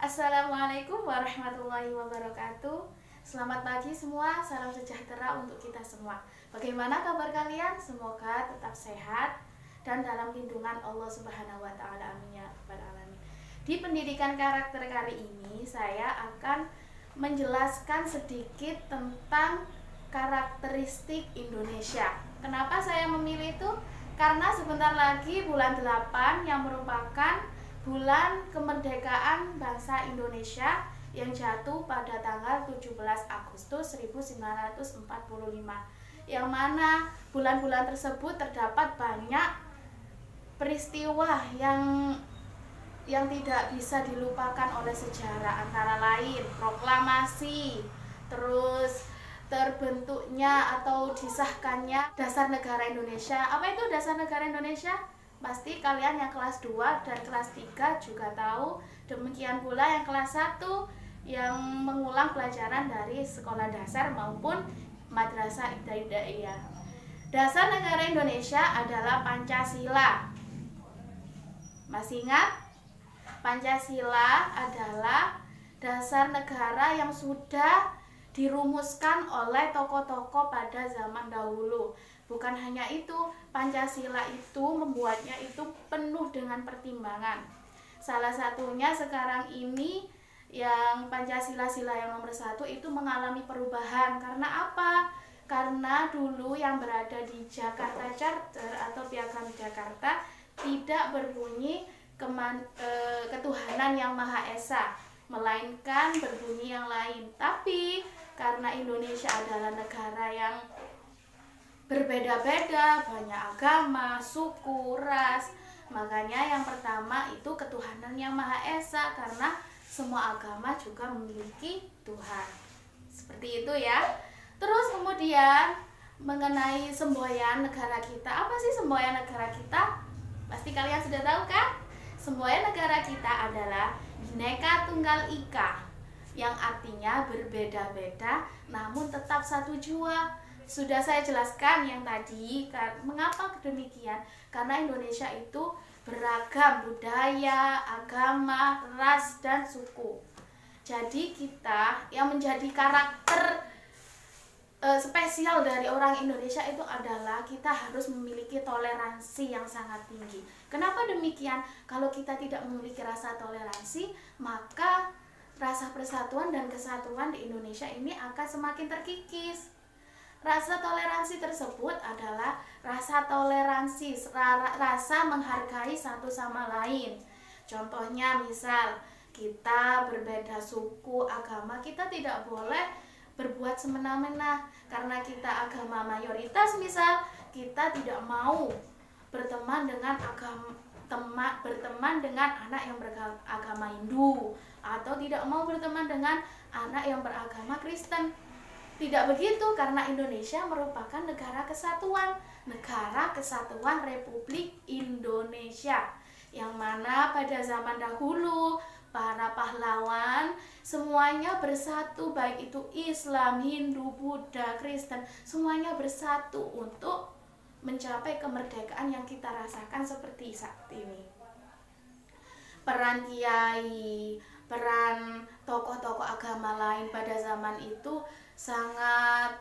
Assalamualaikum warahmatullahi wabarakatuh. Selamat pagi semua, salam sejahtera untuk kita semua. Bagaimana kabar kalian? Semoga tetap sehat dan dalam lindungan Allah Subhanahu wa taala. Amin ya rabbal alamin. Di pendidikan karakter kali ini saya akan menjelaskan sedikit tentang karakteristik Indonesia. Kenapa saya memilih itu? Karena sebentar lagi bulan 8 yang merupakan bulan kemerdekaan bangsa Indonesia yang jatuh pada tanggal 17 Agustus 1945, yang mana bulan-bulan tersebut terdapat banyak peristiwa yang tidak bisa dilupakan oleh sejarah, antara lain proklamasi, terus terbentuknya atau disahkannya Dasar Negara Indonesia. Apa itu Dasar Negara Indonesia? Pasti kalian yang kelas 2 dan kelas 3 juga tahu. Demikian pula yang kelas 1 yang mengulang pelajaran dari sekolah dasar maupun madrasah ibtidaiyah. Dasar Negara Indonesia adalah Pancasila. Masih ingat? Pancasila adalah dasar negara yang sudah dirumuskan oleh tokoh-tokoh pada zaman dahulu. Bukan hanya itu, Pancasila itu membuatnya itu penuh dengan pertimbangan. Salah satunya sekarang ini yang Pancasila yang nomor 1 itu mengalami perubahan. Karena apa? Karena dulu yang berada di Jakarta Charter atau Piagam Jakarta tidak berbunyi ketuhanan yang Maha Esa, melainkan berbunyi yang lain. Tapi karena Indonesia adalah negara yang berbeda-beda, banyak agama, suku, ras, makanya yang pertama itu ketuhanan yang Maha Esa, karena semua agama juga memiliki Tuhan. Seperti itu ya. Terus kemudian mengenai semboyan negara kita. Apa sih semboyan negara kita? Pasti kalian sudah tahu kan? Semboyan negara kita adalah Bhinneka Tunggal Ika, yang artinya berbeda-beda namun tetap satu jua. Sudah saya jelaskan yang tadi, mengapa demikian? Karena Indonesia itu beragam budaya, agama, ras, dan suku. Jadi kita yang menjadi karakter spesial dari orang Indonesia itu adalah kita harus memiliki toleransi yang sangat tinggi. Kenapa demikian? Kalau kita tidak memiliki rasa toleransi, maka rasa persatuan dan kesatuan di Indonesia ini akan semakin terkikis. Rasa toleransi tersebut adalah rasa toleransi, rasa menghargai satu sama lain. Contohnya misal kita berbeda suku, agama, kita tidak boleh berbuat semena-mena. Karena kita agama mayoritas, misal kita tidak mau berteman dengan anak yang beragama Hindu, atau tidak mau berteman dengan anak yang beragama Kristen. Tidak begitu, karena Indonesia merupakan negara kesatuan Republik Indonesia, yang mana pada zaman dahulu para pahlawan semuanya bersatu, baik itu Islam, Hindu, Buddha, Kristen, semuanya bersatu untuk mencapai kemerdekaan yang kita rasakan seperti saat ini. Peran kiai, peran tokoh-tokoh agama lain pada zaman itu sangat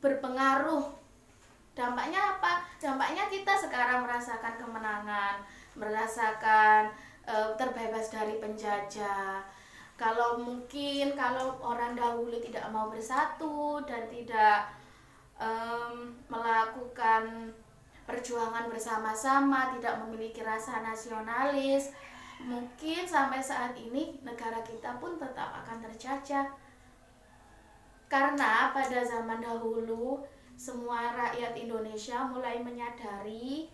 berpengaruh. Dampaknya apa? Dampaknya kita sekarang merasakan kemenangan, merasakan terbebas dari penjajah. Kalau orang dahulu tidak mau bersatu dan tidak melakukan perjuangan bersama-sama, tidak memiliki rasa nasionalis, mungkin sampai saat ini negara kita pun tetap akan terjajah. Karena pada zaman dahulu semua rakyat Indonesia mulai menyadari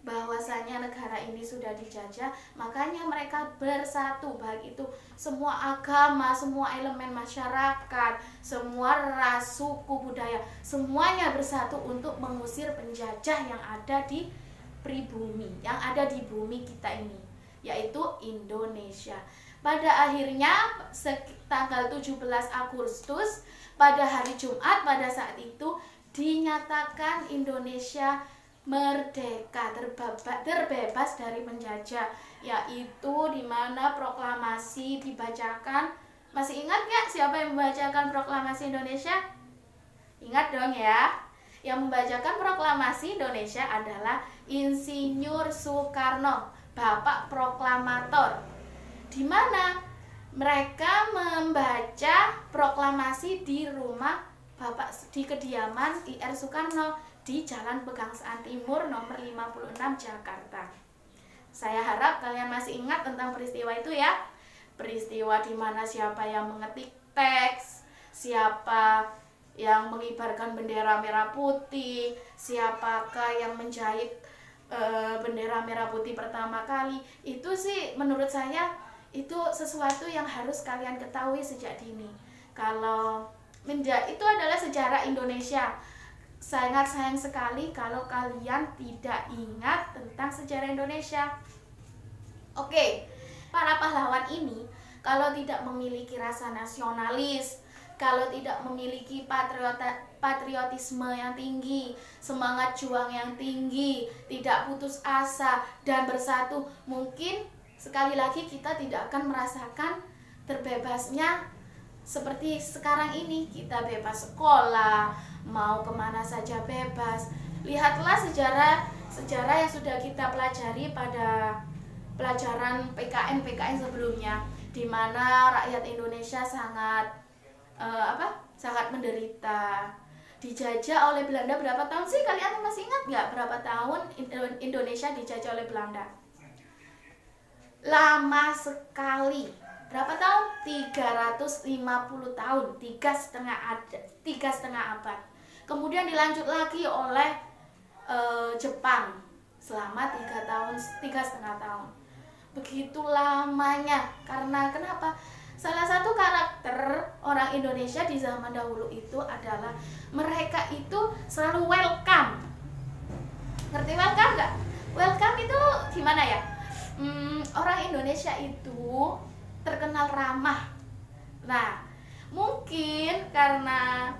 bahwasanya negara ini sudah dijajah, makanya mereka bersatu, baik itu semua agama, semua elemen masyarakat, semua ras, suku, budaya, semuanya bersatu untuk mengusir penjajah yang ada di pribumi, yang ada di bumi kita ini, yaitu Indonesia. Pada akhirnya tanggal 17 Agustus pada hari Jumat, pada saat itu dinyatakan Indonesia merdeka, terbebas dari penjajah, yaitu di mana proklamasi dibacakan. Masih ingat nggak siapa yang membacakan proklamasi Indonesia? Ingat dong ya. Yang membacakan proklamasi Indonesia adalah Insinyur Soekarno, Bapak Proklamator. Di mana mereka membaca proklamasi di rumah Bapak, di kediaman IR Soekarno di Jalan Pegangsaan Timur nomor 56 Jakarta. Saya harap kalian masih ingat tentang peristiwa itu ya. Peristiwa di mana siapa yang mengetik teks, siapa yang mengibarkan bendera merah putih, siapakah yang menjahit bendera merah putih pertama kali. Itu sih menurut saya itu sesuatu yang harus kalian ketahui sejak dini. Kalau itu adalah sejarah Indonesia. Sangat sayang sekali kalau kalian tidak ingat tentang sejarah Indonesia. Oke, para pahlawan ini kalau tidak memiliki rasa nasionalis, kalau tidak memiliki patriotisme yang tinggi, semangat juang yang tinggi, tidak putus asa dan bersatu, mungkin sekali lagi kita tidak akan merasakan terbebasnya seperti sekarang ini. Kita bebas sekolah, mau kemana saja bebas. Lihatlah sejarah yang sudah kita pelajari pada pelajaran PKN sebelumnya, di mana rakyat Indonesia sangat menderita, dijajah oleh Belanda. Berapa tahun sih, kalian masih ingat nggak berapa tahun Indonesia dijajah oleh Belanda? Lama sekali. Berapa tahun? 350 tahun, 3,5 abad. Kemudian dilanjut lagi oleh Jepang selama 3,5 tahun. Begitu lamanya. Karena kenapa? Salah satu karakter orang Indonesia di zaman dahulu itu adalah mereka itu selalu welcome. Ngerti welcome nggak? Welcome itu gimana ya? Orang Indonesia itu terkenal ramah. Nah, mungkin karena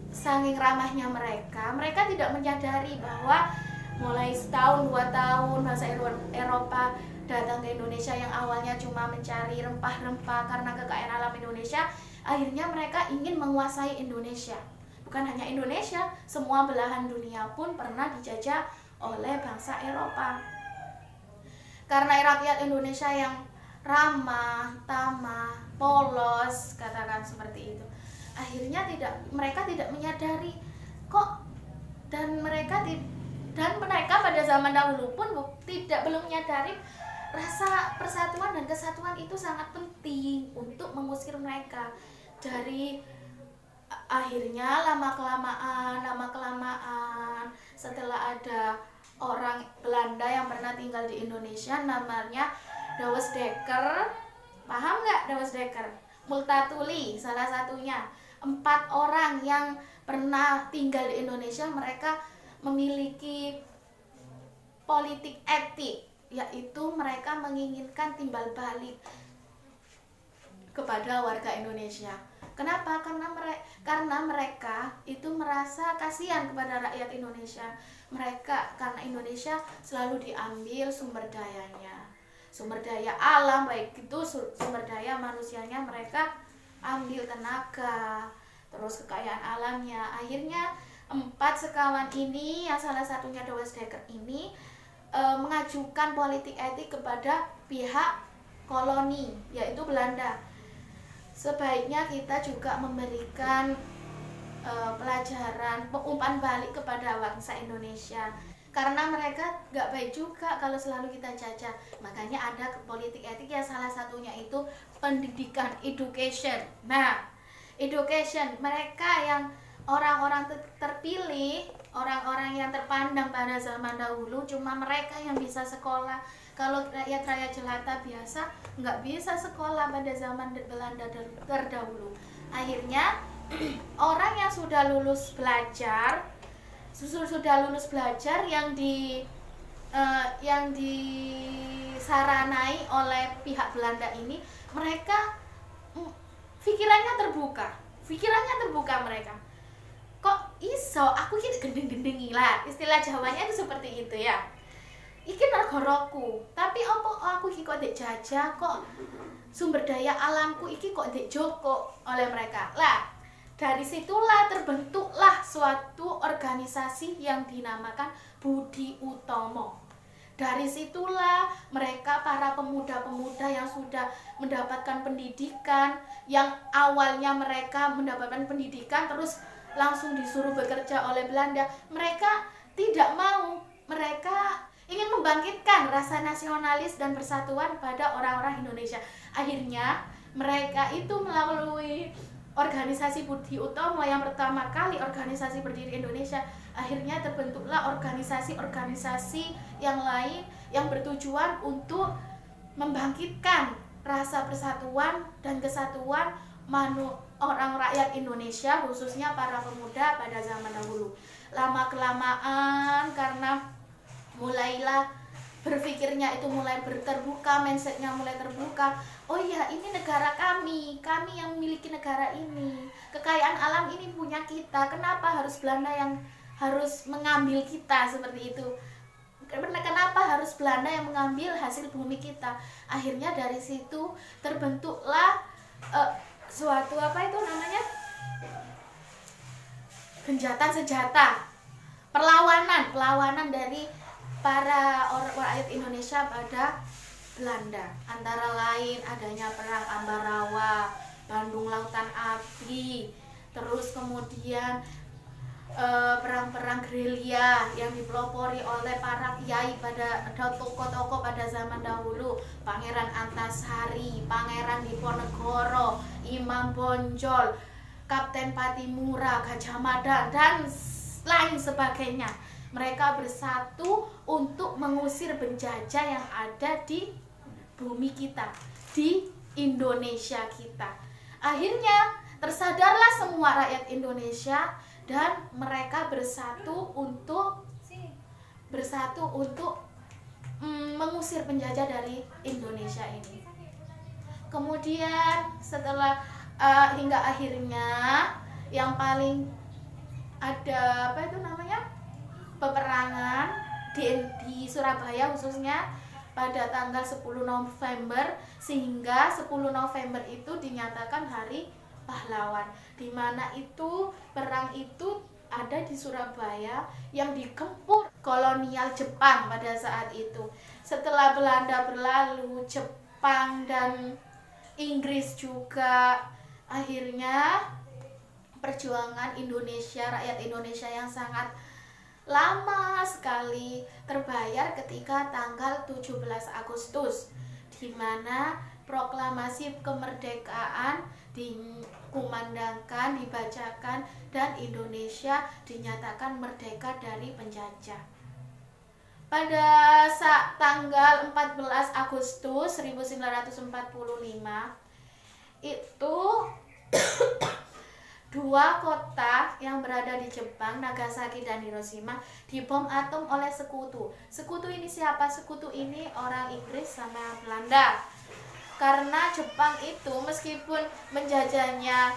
saking ramahnya mereka tidak menyadari bahwa mulai setahun 2 tahun bangsa Eropa datang ke Indonesia yang awalnya cuma mencari rempah-rempah karena kekayaan alam Indonesia, akhirnya mereka ingin menguasai Indonesia. Bukan hanya Indonesia, semua belahan dunia pun pernah dijajah oleh bangsa Eropa. Karena rakyat Indonesia yang ramah, tamah, polos, katakan seperti itu, akhirnya mereka tidak menyadari kok, dan mereka pada zaman dahulu pun belum menyadari rasa persatuan dan kesatuan itu sangat penting untuk mengusir mereka dari. Akhirnya lama kelamaan setelah ada orang Belanda yang pernah tinggal di Indonesia, namanya Douwe Dekker. Paham nggak Douwe Dekker? Multatuli salah satunya. 4 orang yang pernah tinggal di Indonesia, mereka memiliki politik etik, yaitu mereka menginginkan timbal balik kepada warga Indonesia. Kenapa? Karena mereka itu merasa kasihan kepada rakyat Indonesia. Karena Indonesia selalu diambil sumber dayanya, sumber daya alam, baik itu sumber daya manusianya mereka ambil, tenaga, terus kekayaan alamnya. Akhirnya 4 sekawan ini, yang salah satunya Douwe Dekker ini, mengajukan politik etik kepada pihak koloni, yaitu Belanda. Sebaiknya kita juga memberikan pelajaran, umpan balik kepada bangsa Indonesia, karena mereka gak baik juga kalau selalu kita jajah. Makanya ada politik etik yang salah satunya itu pendidikan, education. Nah, education, mereka yang orang-orang terpilih, orang-orang yang terpandang pada zaman dahulu, cuma mereka yang bisa sekolah. Kalau rakyat-rakyat jelata biasa nggak bisa sekolah pada zaman Belanda terdahulu. Akhirnya orang yang sudah lulus belajar yang disaranai oleh pihak Belanda ini, mereka pikirannya terbuka mereka. Kok iso aku ki gendeng-gendengi lah, istilah Jawanya itu seperti itu ya. Iki negaraku, tapi opo aku iki kok dijajah, kok sumber daya alamku iki kok dijoko oleh mereka. Lah, dari situlah terbentuklah suatu organisasi yang dinamakan Budi Utomo. Dari situlah mereka, para pemuda-pemuda yang sudah mendapatkan pendidikan, yang awalnya mereka mendapatkan pendidikan terus langsung disuruh bekerja oleh Belanda, mereka tidak mau. Mereka ingin membangkitkan rasa nasionalis dan persatuan pada orang-orang Indonesia. Akhirnya mereka itu melalui organisasi Budi Utomo yang pertama kali organisasi berdiri Indonesia, akhirnya terbentuklah organisasi-organisasi yang lain yang bertujuan untuk membangkitkan rasa persatuan dan kesatuan orang rakyat Indonesia, khususnya para pemuda pada zaman dahulu. Lama-kelamaan karena mulailah berpikirnya itu mulai terbuka, mindsetnya mulai terbuka. Oh iya, ini negara kami yang memiliki negara ini, kekayaan alam ini punya kita, kenapa harus Belanda yang harus mengambil kita seperti itu? Kenapa harus Belanda yang mengambil hasil bumi kita? Akhirnya dari situ terbentuklah suatu genjatan senjata, perlawanan dari para rakyat Indonesia pada Belanda. Antara lain adanya perang Ambarawa, Bandung Lautan Api, terus kemudian perang-perang gerilya yang dipelopori oleh para kiai pada tokoh-tokoh pada zaman dahulu, Pangeran Antasari, Pangeran Diponegoro, Imam Bonjol, Kapten Patimura, Gajah Mada, dan lain sebagainya. Mereka bersatu untuk mengusir penjajah yang ada di bumi kita, di Indonesia kita. Akhirnya tersadarlah semua rakyat Indonesia dan mereka bersatu untuk mengusir penjajah dari Indonesia ini. Kemudian setelah hingga akhirnya yang paling ada peperangan di Surabaya khususnya pada tanggal 10 November, sehingga 10 November itu dinyatakan Hari Pahlawan, di mana itu perang itu ada di Surabaya yang dikepung kolonial Jepang pada saat itu. Setelah Belanda berlalu, Jepang dan Inggris juga, akhirnya perjuangan Indonesia, rakyat Indonesia yang sangat lama sekali terbayar ketika tanggal 17 Agustus, di mana proklamasi kemerdekaan dikumandangkan, dibacakan, dan Indonesia dinyatakan merdeka dari penjajah. Pada tanggal 14 Agustus 1945 itu dua kota yang berada di Jepang, Nagasaki dan Hiroshima, dibom atom oleh sekutu. Sekutu ini siapa? Sekutu ini orang Inggris sama Belanda. Karena Jepang itu meskipun menjajahnya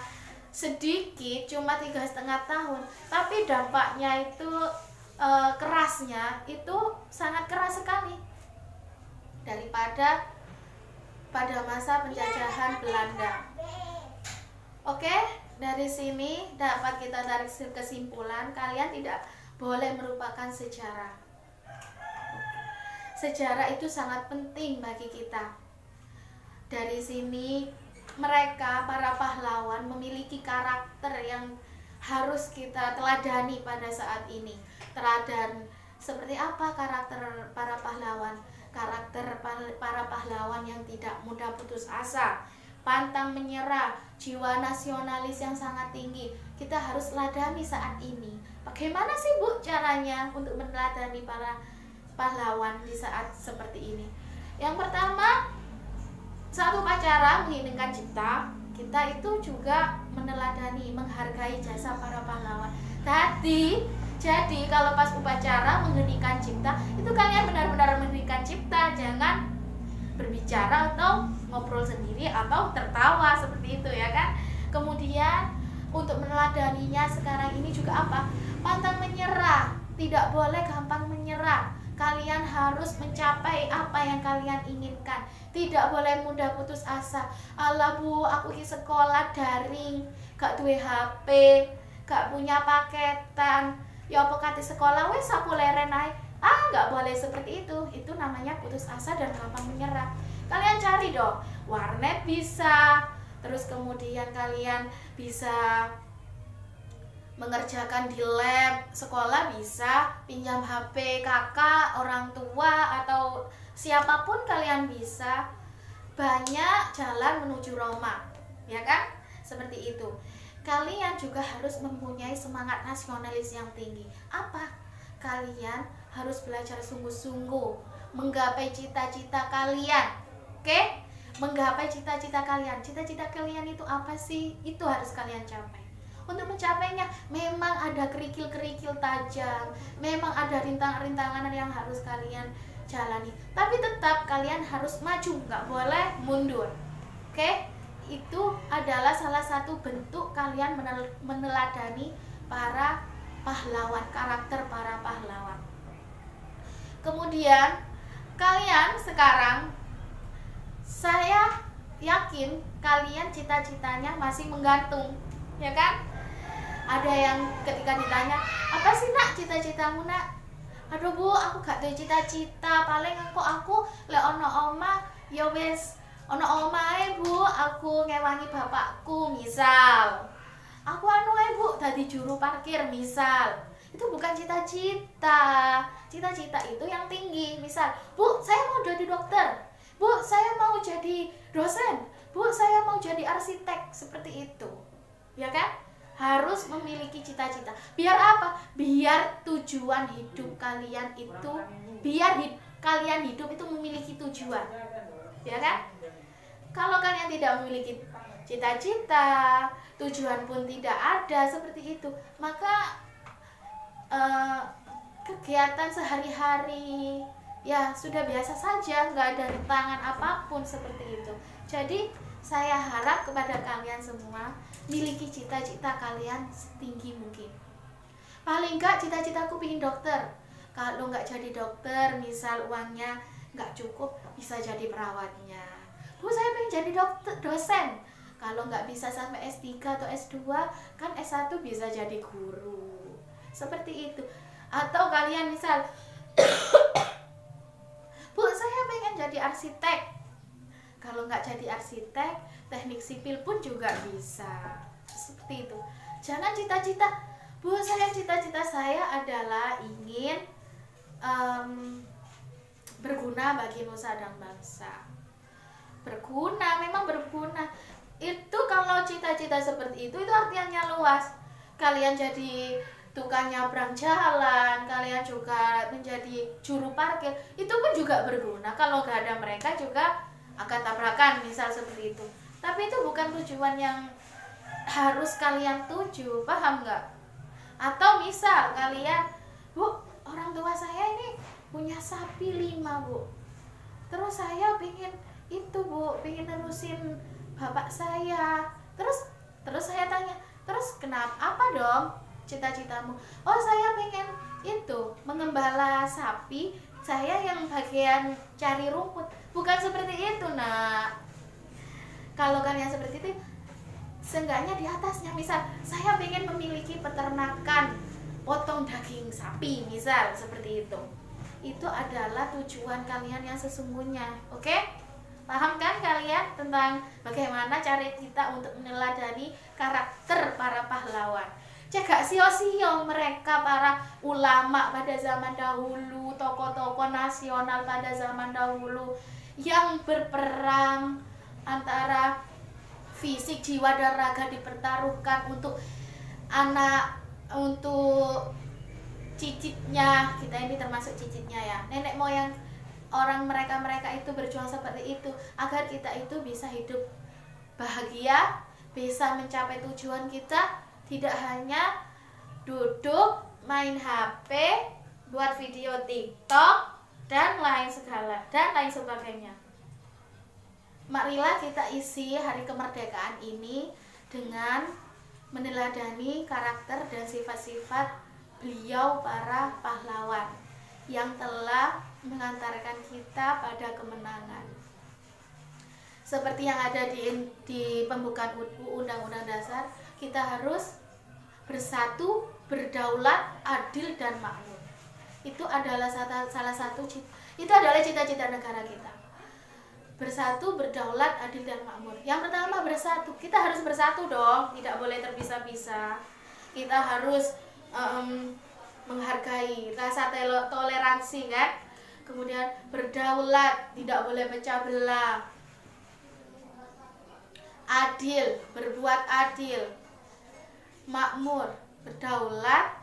sedikit, cuma 3,5 tahun, tapi dampaknya itu kerasnya itu sangat keras sekali daripada pada masa penjajahan Belanda. Oke, dari sini dapat kita tarik kesimpulan, kalian tidak boleh melupakan sejarah. Sejarah itu sangat penting bagi kita. Dari sini mereka, para pahlawan, memiliki karakter yang harus kita teladani pada saat ini. Teladan seperti apa karakter para pahlawan? Karakter para pahlawan yang tidak mudah putus asa, pantang menyerah, jiwa nasionalis yang sangat tinggi. Kita harus ladani saat ini. Bagaimana sih Bu caranya untuk meneladani para pahlawan di saat seperti ini? Yang pertama, satu upacara mengheningkan cipta, kita itu juga meneladani, menghargai jasa para pahlawan. Jadi kalau pas upacara mengheningkan cipta, itu kalian benar-benar mengheningkan cipta, jangan berbicara atau ngobrol sendiri atau tertawa seperti itu ya kan. Kemudian untuk meneladaninya sekarang ini juga apa? Pantang menyerah, tidak boleh gampang menyerah. Kalian harus mencapai apa yang kalian inginkan. Tidak boleh mudah putus asa. Alah bu, aku di sekolah daring, gak duwe HP, gak punya paketan. Ya apa kate sekolah wes aku leren ae. Gak boleh seperti itu. Itu namanya putus asa dan gampang menyerah. Kalian cari dong, warnet bisa. Terus kemudian kalian bisa mengerjakan di lab sekolah, bisa pinjam HP kakak, orang tua, atau siapapun kalian bisa. Banyak jalan menuju Roma, ya kan? Seperti itu. Kalian juga harus mempunyai semangat nasionalis yang tinggi. Apa? Kalian harus belajar sungguh-sungguh menggapai cita-cita kalian. Oke? Menggapai cita-cita kalian. Cita-cita kalian itu apa sih? Itu harus kalian capai. Untuk mencapainya memang ada kerikil-kerikil tajam, memang ada rintangan-rintangan yang harus kalian jalani. Tapi tetap kalian harus maju, nggak boleh mundur. Oke? Itu adalah salah satu bentuk kalian meneladani para pahlawan, karakter para pahlawan. Kemudian kalian sekarang, saya yakin kalian cita-citanya masih menggantung, ya kan? Ada yang ketika ditanya, apa sih nak cita-citamu nak? Aduh bu, aku gak tahu cita-cita, paling aku le ono oma, ya wes ono omae bu, aku ngewangi bapakku misal. Aku anu ae bu, dadi juru parkir misal. Itu bukan cita-cita. Cita-cita itu yang tinggi. Misal, bu saya mau jadi dokter, bu saya mau jadi dosen, bu saya mau jadi arsitek, seperti itu, ya kan? Harus memiliki cita-cita. Biar apa? Biar tujuan hidup kalian itu, kalian hidup itu memiliki tujuan, ya kan? Kalau kalian tidak memiliki cita-cita, tujuan pun tidak ada seperti itu, maka kegiatan sehari-hari ya sudah biasa saja, nggak ada rintangan apapun seperti itu. Jadi saya harap kepada kalian semua, miliki cita-cita kalian setinggi mungkin. Paling nggak cita-citaku pengen dokter. Kalau nggak jadi dokter, misal uangnya nggak cukup, bisa jadi perawatnya. Bu saya pengen jadi dokter, dosen. Kalau nggak bisa sampai S3 atau S2, kan S1 bisa jadi guru. Seperti itu. Atau kalian misal, bu saya pengen jadi arsitek. Kalau nggak jadi arsitek, teknik sipil pun juga bisa. Seperti itu. Jangan cita-cita, bu saya cita-cita saya adalah ingin berguna bagi nusa dan bangsa. Berguna, memang berguna. Itu kalau cita-cita seperti itu artinya luas. Kalian jadi tukang nyabrang jalan, kalian juga menjadi juru parkir, itu pun juga berguna. Kalau nggak ada mereka juga akan tabrakan, misal seperti itu. Tapi itu bukan tujuan yang harus kalian tuju, paham nggak? Atau misal kalian, bu orang tua saya ini punya sapi 5 bu, terus saya pengen itu bu, pengen nerusin bapak saya. Terus saya tanya, terus kenapa, apa dong cita-citamu? Oh saya pengen itu mengembala sapi, saya yang bagian cari rumput. Bukan seperti itu nak. Kalau kalian seperti itu, seenggaknya di atasnya, misal saya pengen memiliki peternakan potong daging sapi, misal seperti itu. Itu adalah tujuan kalian yang sesungguhnya. Oke? Paham kan kalian tentang bagaimana cara kita untuk meneladani karakter para pahlawan? Cegak sio-sio mereka para ulama pada zaman dahulu, tokoh-tokoh nasional pada zaman dahulu yang berperang antara fisik, jiwa dan raga dipertaruhkan untuk anak, untuk cicitnya. Kita ini termasuk cicitnya ya, nenek moyang orang mereka itu berjuang seperti itu agar kita itu bisa hidup bahagia, bisa mencapai tujuan kita, tidak hanya duduk main HP, buat video TikTok dan lain sebagainya. Marilah kita isi hari kemerdekaan ini dengan meneladani karakter dan sifat-sifat beliau para pahlawan yang telah mengantarkan kita pada kemenangan. Seperti yang ada di pembukaan Undang-Undang Dasar, kita harus bersatu, berdaulat, adil dan makmur. Itu adalah salah satu itu adalah cita-cita negara kita. Bersatu, berdaulat, adil dan makmur. Yang pertama bersatu. Kita harus bersatu dong, tidak boleh terpisah-pisah. Kita harus menghargai rasa toleransi kan. Kemudian berdaulat, tidak boleh pecah belah. Adil, berbuat adil. Makmur, berdaulat,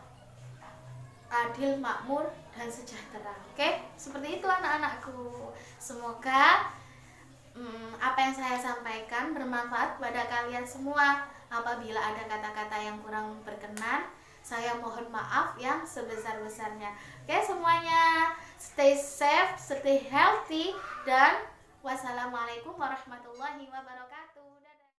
adil, makmur, dan sejahtera. Oke, seperti itu anak-anakku. Semoga apa yang saya sampaikan bermanfaat kepada kalian semua. Apabila ada kata-kata yang kurang berkenan, saya mohon maaf yang sebesar-besarnya. Oke semuanya, stay safe, stay healthy, dan wassalamualaikum warahmatullahi wabarakatuh.